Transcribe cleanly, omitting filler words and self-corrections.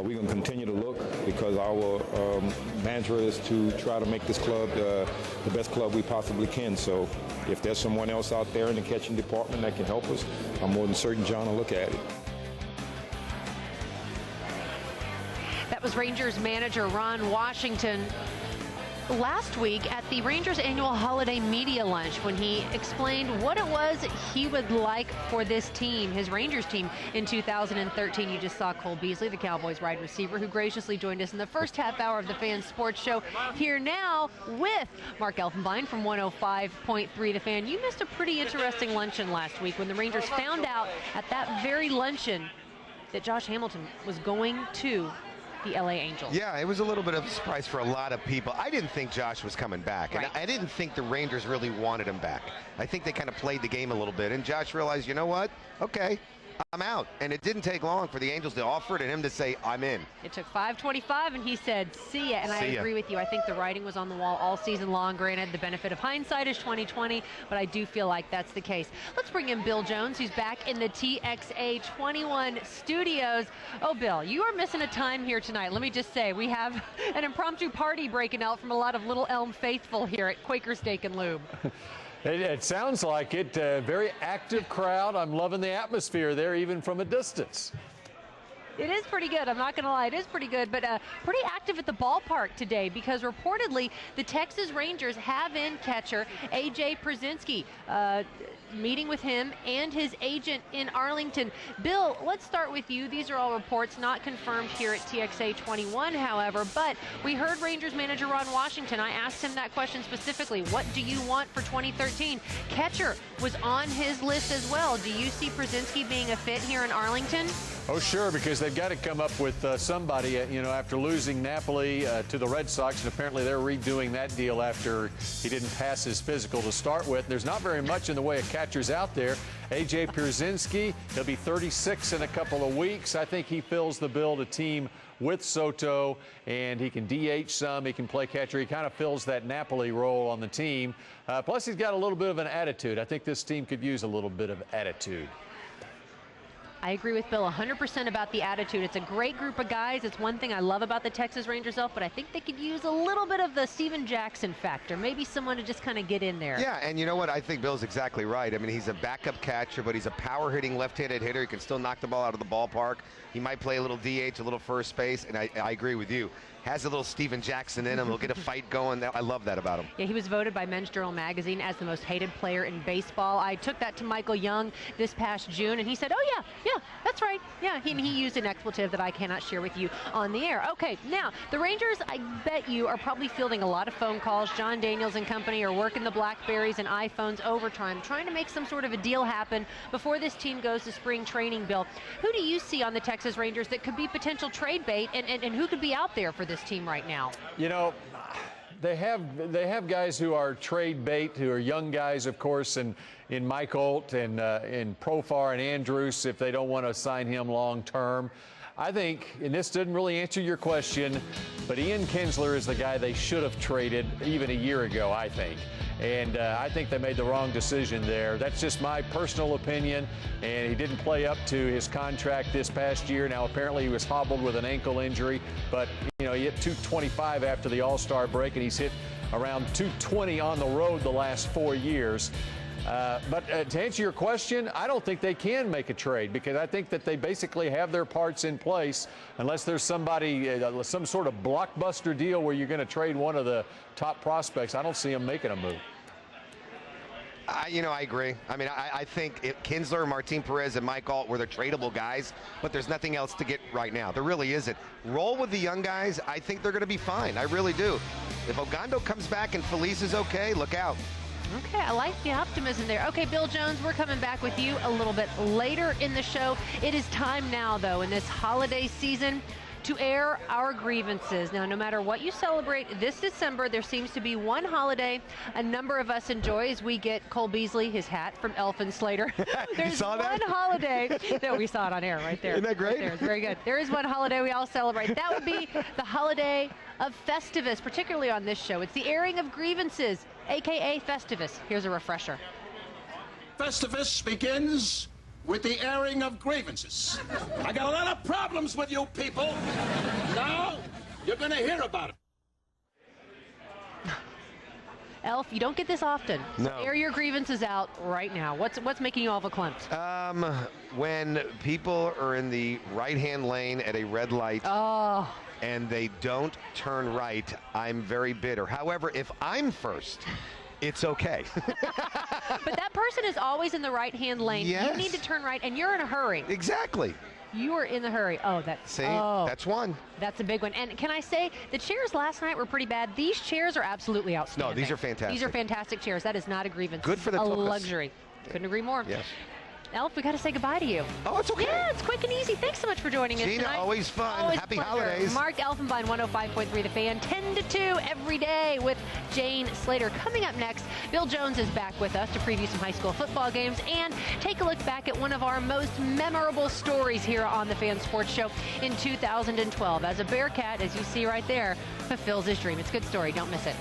we're going to continue to look because our mantra is to try to make this club the best club we possibly can. So if there's someone else out there in the catching department that can help us, I'm more than certain John will look at it. That was Rangers manager Ron Washington last week at the Rangers annual holiday media lunch when he explained what it was he would like for this team, his Rangers team, in 2013. You just saw Cole Beasley, the Cowboys wide receiver, who graciously joined us in the first half hour of the Fan Sports Show. Here now with Mark Elfibien from 105.3 The Fan. You missed a pretty interesting luncheon last week when the Rangers found out at that very luncheon that Josh Hamilton was going to the LA Angels. Yeah, it was a little bit of a surprise for a lot of people. I didn't think Josh was coming back, and I didn't think the Rangers really wanted him back. I think they kind of played the game a little bit, and Josh realized, you know what? Okay, I'm out. And it didn't take long for the Angels to offer it and him to say, I'm in. It took 5:25, and he said, see ya. And I agree with you. I think the writing was on the wall all season long. Granted, the benefit of hindsight is 20/20, but I do feel like that's the case. Let's bring in Bill Jones, who's back in the TXA 21 studios. Oh, Bill, you are missing a time here tonight. Let me just say, we have an impromptu party breaking out from a lot of Little Elm faithful here at Quaker Steak and Lube. It sounds like it. Very active crowd. I'm loving the atmosphere there, even from a distance. It is pretty good. I'm not going to lie. It is pretty good, but pretty active at the ballpark today because reportedly the Texas Rangers have in catcher A.J. Pierzynski, meeting with him and his agent in Arlington. Bill, let's start with you. These are all reports not confirmed here at TXA 21, however, but we heard Rangers manager Ron Washington. I asked him that question specifically. What do you want for 2013? Catcher was on his list as well. Do you see Pierzynski being a fit here in Arlington? Oh, sure, because they've got to come up with somebody, after losing Napoli to the Red Sox, and apparently they're redoing that deal after he didn't pass his physical to start with. There's not very much in the way of catchers out there. A.J. Pierzynski, he'll be 36 in a couple of weeks. I think he fills the bill to team with Soto, and he can DH some. He can play catcher. He kind of fills that Napoli role on the team. Plus, he's got a little bit of an attitude. I think this team could use a little bit of attitude. I agree with Bill 100% about the attitude. It's a great group of guys. It's one thing I love about the Texas Rangers, but I think they could use a little bit of the Steven Jackson factor. Maybe someone to just kind of get in there. Yeah, and you know what? I think Bill's exactly right. I mean, he's a backup catcher, but he's a power-hitting left-handed hitter. He can still knock the ball out of the ballpark. He might play a little DH, a little first base, and I agree with you. Has a little Steven Jackson in him. He'll get a fight going. I love that about him. Yeah, he was voted by Men's Journal magazine as the most hated player in baseball. I took that to Michael Young this past June, and he said, oh, yeah, that's right. Yeah, he used an expletive that I cannot share with you on the air. Okay, now, the Rangers, I bet you, are probably fielding a lot of phone calls. John Daniels and company are working the BlackBerries and iPhones overtime, trying to make some sort of a deal happen before this team goes to spring training, Bill. Who do you see on the Texas Rangers that could be potential trade bait, and who could be out there for this team right now? They have guys who are trade bait, who are young guys, of course, and in Mike Olt and in Profar and Andrews, if they don't want to sign him long term. I think, and this didn't really answer your question, but Ian Kinsler is the guy they should have traded even a year ago, I think. And I think they made the wrong decision there. That's just my personal opinion. And he didn't play up to his contract this past year. Now, apparently he was hobbled with an ankle injury. But, he hit 225 after the All-Star break, and he's hit around 220 on the road the last 4 years. But to answer your question, I don't think they can make a trade because I think that they basically have their parts in place unless there's somebody, some sort of blockbuster deal where you're going to trade one of the top prospects. I don't see them making a move. I agree. I mean, I think Kinsler, Martin Perez, and Mike Alt were the tradable guys, but there's nothing else to get right now. There really isn't. Roll with the young guys. I think they're going to be fine. I really do. If Ogando comes back and Felice is okay, look out. Okay, I like the optimism there. Okay, Bill Jones, we're coming back with you a little bit later in the show. It is time now, though, in this holiday season to air our grievances. Now, no matter what you celebrate this December, there seems to be one holiday a number of us enjoy as we get Cole Beasley his hat from Elf and Slater. There's one holiday. No, we saw it on air right there. Isn't that great? Right there. It's very good. There is one holiday we all celebrate. That would be the holiday of Festivus, particularly on this show. It's the airing of grievances, a.k.a. Festivus. Here's a refresher. Festivus begins with the airing of grievances. I got a lot of problems with you people. Now, you're going to hear about it. Elf, you don't get this often. No. So air your grievances out right now. What's making you all verklempt? When people are in the right-hand lane at a red light and they don't turn right, I'm very bitter. However, if I'm first, it's okay. But that person is always in the right-hand lane. Yes. You need to turn right, and you're in a hurry. Exactly. You are in the hurry. Oh, that's one. That's a big one. And can I say, the chairs last night were pretty bad. These chairs are absolutely outstanding. No, these are fantastic. These are fantastic chairs. That is not a grievance. Good for the a tuchus. luxury. Couldn't agree more. Yes. Elf, we got to say goodbye to you. Oh, it's okay. Yeah, it's quick and easy. Thanks so much for joining us Gina, tonight. always fun. Always Happy pleasure. holidays. Mark Elfibien, 105.3 The Fan, 10 to 2 every day with Jane Slater. Coming up next, Bill Jones is back with us to preview some high school football games and take a look back at one of our most memorable stories here on the Fan Sports Show in 2012. As a Bearcat, as you see right there, fulfills his dream. It's a good story. Don't miss it.